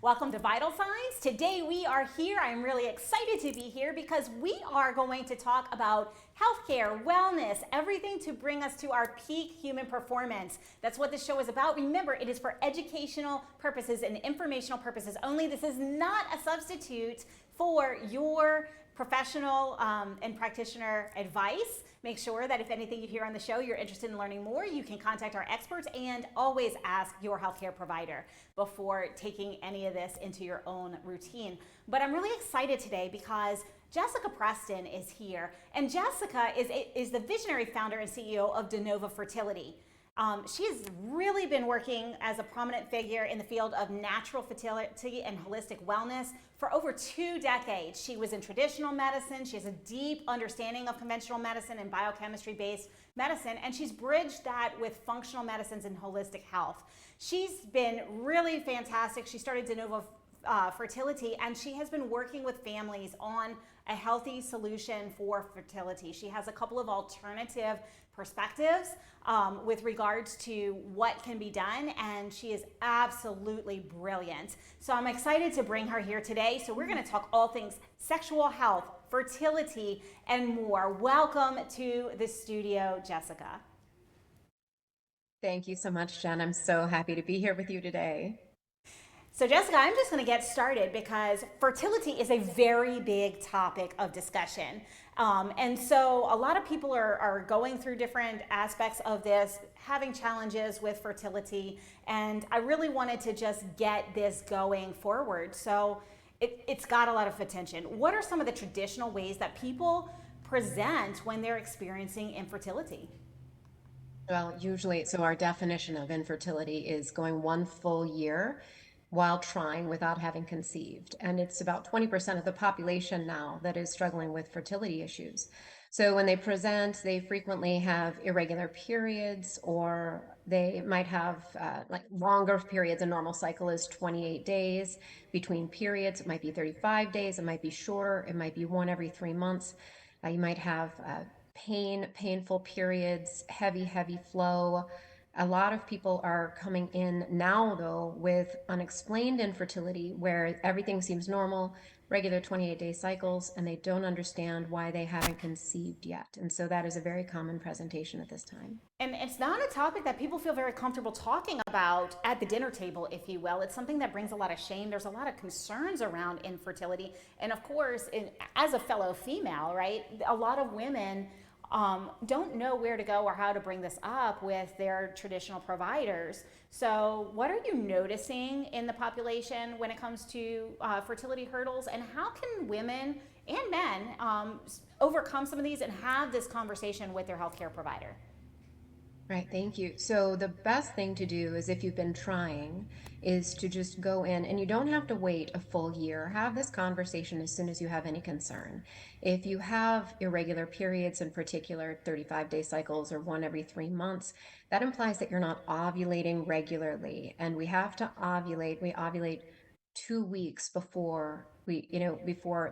Welcome to Vital Signs. Today we are here. I'm really excited to be here because we are going to talk about healthcare, wellness, everything to bring us to our peak human performance. That's what this show is about. Remember, it is for educational purposes and informational purposes only. This is not a substitute for your professional and practitioner advice. Make sure that if anything you hear on the show you're interested in learning more, you can contact our experts, and always ask your healthcare provider before taking any of this into your own routine. But I'm really excited today because Jessica Preston is here, and Jessica is the visionary founder and CEO of De Novo Fertility. She's really been working as a prominent figure in the field of natural fertility and holistic wellness for over 2 decades. She was in traditional medicine. She has a deep understanding of conventional medicine and biochemistry-based medicine, and she's bridged that with functional medicines and holistic health. She's been really fantastic. She started De Novo Fertility, and she has been working with families on a healthy solution for fertility. She has a couple of alternative perspectives with regards to what can be done, and she is absolutely brilliant. So I'm excited to bring her here today. So we're going to talk all things sexual health, fertility, and more. Welcome to the studio, Jessica. Thank you so much, Jen. I'm so happy to be here with you today. So, Jessica, I'm just going to get started because fertility is a very big topic of discussion. And so, a lot of people are going through different aspects of this, having challenges with fertility. And I really wanted to just get this going forward. So, it's got a lot of attention. What are some of the traditional ways that people present when they're experiencing infertility? Well, usually, so our definition of infertility is going one full year while trying without having conceived. And it's about 20% of the population now that is struggling with fertility issues. So when they present, they frequently have irregular periods, or they might have like longer periods. A normal cycle is 28 days between periods. It might be 35 days. It might be shorter. It might be one every 3 months. You might have painful periods, heavy flow. A lot of people are coming in now, though, with unexplained infertility where everything seems normal, regular 28-day cycles, and they don't understand why they haven't conceived yet. And so that is a very common presentation at this time. And it's not a topic that people feel very comfortable talking about at the dinner table, if you will. It's something that brings a lot of shame. There's a lot of concerns around infertility. And of course, as a fellow female, right, a lot of women don't know where to go or how to bring this up with their traditional providers. So, what are you noticing in the population when it comes to fertility hurdles, and how can women and men overcome some of these and have this conversation with their healthcare provider? Right, thank you. So the best thing to do is, if you've been trying, is to just go in, and you don't have to wait a full year. Have this conversation as soon as you have any concern. If you have irregular periods, in particular 35-day cycles or one every 3 months, that implies that you're not ovulating regularly. And we have to ovulate. We ovulate 2 weeks before before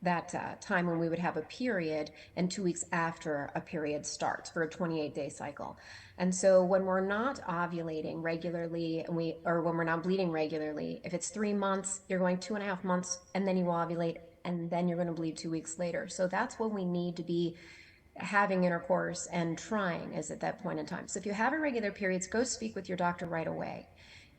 that time when we would have a period, and 2 weeks after a period starts for a 28-day cycle. And so when we're not ovulating regularly, or when we're not bleeding regularly, if it's 3 months, you're going 2.5 months, and then you ovulate, and then you're going to bleed 2 weeks later. So that's when we need to be having intercourse and trying, is at that point in time. So if you have irregular periods, go speak with your doctor right away.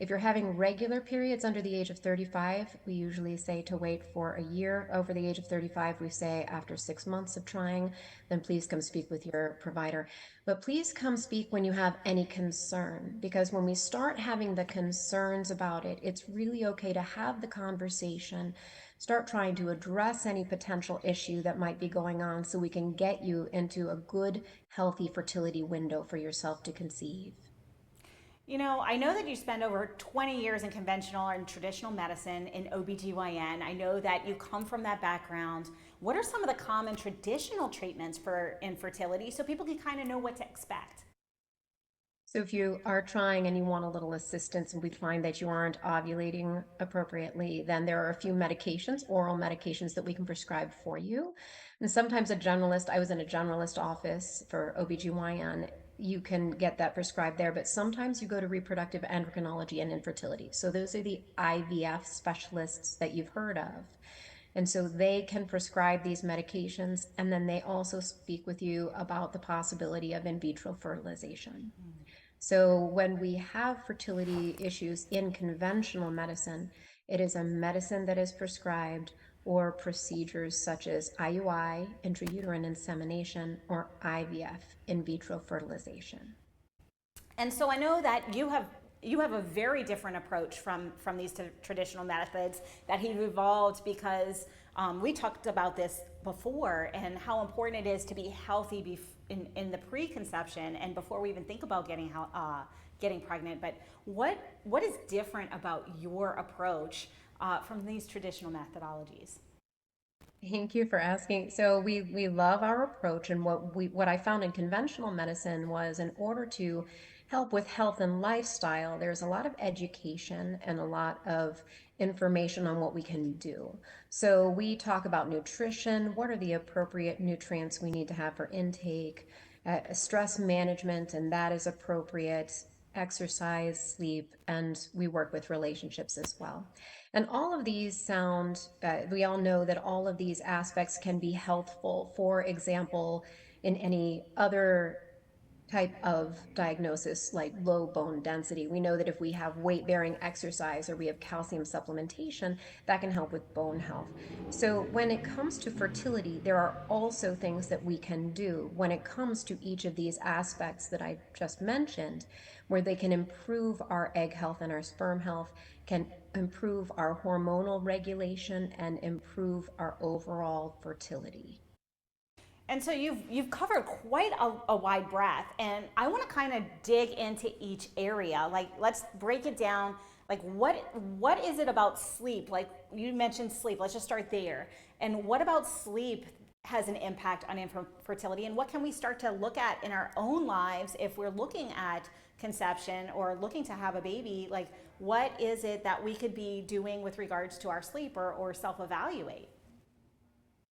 If you're having regular periods under the age of 35, we usually say to wait for a year. Over the age of 35, we say after 6 months of trying, then please come speak with your provider. But please come speak when you have any concern, because when we start having the concerns about it, it's really okay to have the conversation, start trying to address any potential issue that might be going on, so we can get you into a good, healthy fertility window for yourself to conceive. I know that you spend over 20 years in conventional and traditional medicine in OBGYN. I know that you come from that background. What are some of the common traditional treatments for infertility so people can kind of know what to expect? So if you are trying and you want a little assistance, and we find that you aren't ovulating appropriately, then there are a few medications, oral medications, that we can prescribe for you. And sometimes I was in a generalist office for OBGYN. you can get that prescribed there, but sometimes you go to reproductive endocrinology and infertility. So those are the IVF specialists that you've heard of. And so they can prescribe these medications, and then they also speak with you about the possibility of in vitro fertilization. So when we have fertility issues in conventional medicine, it is a medicine that is prescribed or procedures such as IUI, intrauterine insemination, or IVF, in vitro fertilization. And so I know that you have a very different approach from these traditional methods that have evolved because we talked about this before and how important it is to be healthy in the preconception and before we even think about getting pregnant. But what is different about your approach from these traditional methodologies? Thank you for asking. So we love our approach, and what I found in conventional medicine was, in order to help with health and lifestyle, there's a lot of education and a lot of information on what we can do. So we talk about nutrition, what are the appropriate nutrients we need to have for intake, stress management, and that is appropriate, exercise, sleep, and we work with relationships as well. And all of these we all know that all of these aspects can be healthful. For example, in any other type of diagnosis like low bone density, we know that if we have weight bearing exercise or we have calcium supplementation, that can help with bone health. So when it comes to fertility, there are also things that we can do when it comes to each of these aspects that I just mentioned, where they can improve our egg health and our sperm health, can improve our hormonal regulation, and improve our overall fertility. And so you've covered quite a wide breadth, and I want to kind of dig into each area. Like, let's break it down. Like, what is it about sleep? Like you mentioned sleep. Let's just start there. And what about sleep has an impact on infertility? And what can we start to look at in our own lives if we're looking at conception or looking to have a baby? Like, what is it that we could be doing with regards to our sleep or self-evaluate?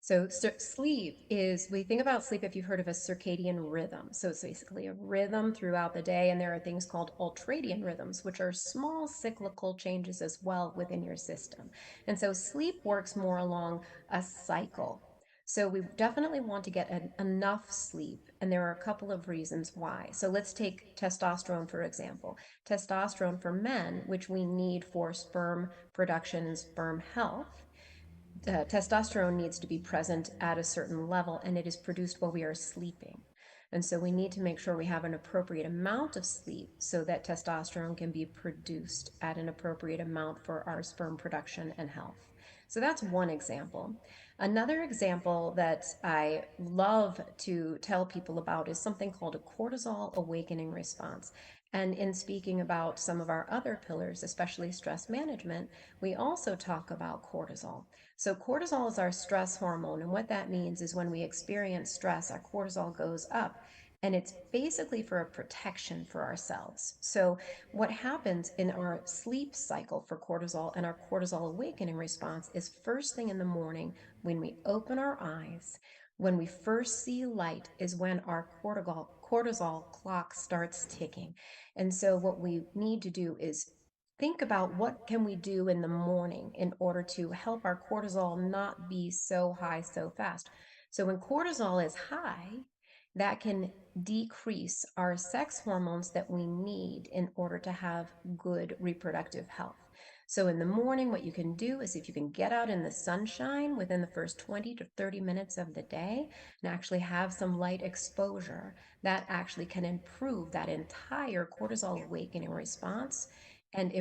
So sleep is, we think about sleep if you've heard of a circadian rhythm. So it's basically a rhythm throughout the day, and there are things called ultradian rhythms, which are small cyclical changes as well within your system. And so sleep works more along a cycle. So we definitely want to get enough sleep, and there are a couple of reasons why. So let's take testosterone, for example. Testosterone for men, which we need for sperm production and sperm health, testosterone needs to be present at a certain level, and it is produced while we are sleeping. And so we need to make sure we have an appropriate amount of sleep so that testosterone can be produced at an appropriate amount for our sperm production and health. So that's one example. Another example that I love to tell people about is something called a cortisol awakening response. And in speaking about some of our other pillars, especially stress management, we also talk about cortisol. So cortisol is our stress hormone, and what that means is when we experience stress, our cortisol goes up, and it's basically for a protection for ourselves. So what happens in our sleep cycle for cortisol and our cortisol awakening response is first thing in the morning when we open our eyes, when we first see light is when our cortisol clock starts ticking. And so what we need to do is think about what can we do in the morning in order to help our cortisol not be so high so fast. So when cortisol is high, that can decrease our sex hormones that we need in order to have good reproductive health. So in the morning, what you can do is, if you can get out in the sunshine within the first 20 to 30 minutes of the day and actually have some light exposure, that actually can improve that entire cortisol awakening response and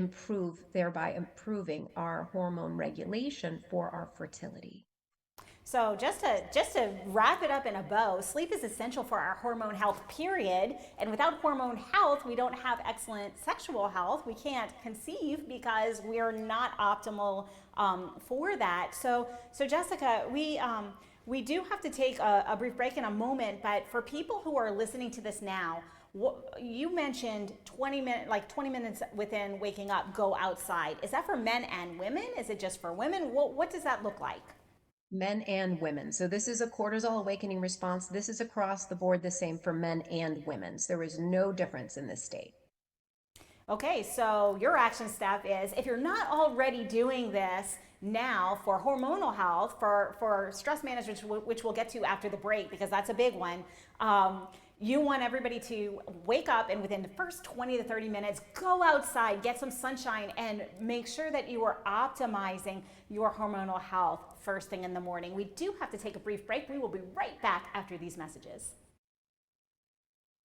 thereby improving our hormone regulation for our fertility. So just to wrap it up in a bow, sleep is essential for our hormone health, period. And without hormone health, we don't have excellent sexual health. We can't conceive because we are not optimal for that. So Jessica, we do have to take a brief break in a moment. But for people who are listening to this now, you mentioned 20 minutes within waking up, go outside. Is that for men and women? Is it just for women? What does that look like? Men and women. So this is a cortisol awakening response. This is across the board the same for men and women. So there is no difference in this state. Okay, so your action step is if you're not already doing this now for hormonal health, for stress management, which we'll get to after the break because that's a big one. You want everybody to wake up and within the first 20 to 30 minutes, go outside, get some sunshine, and make sure that you are optimizing your hormonal health first thing in the morning. We do have to take a brief break. We will be right back after these messages.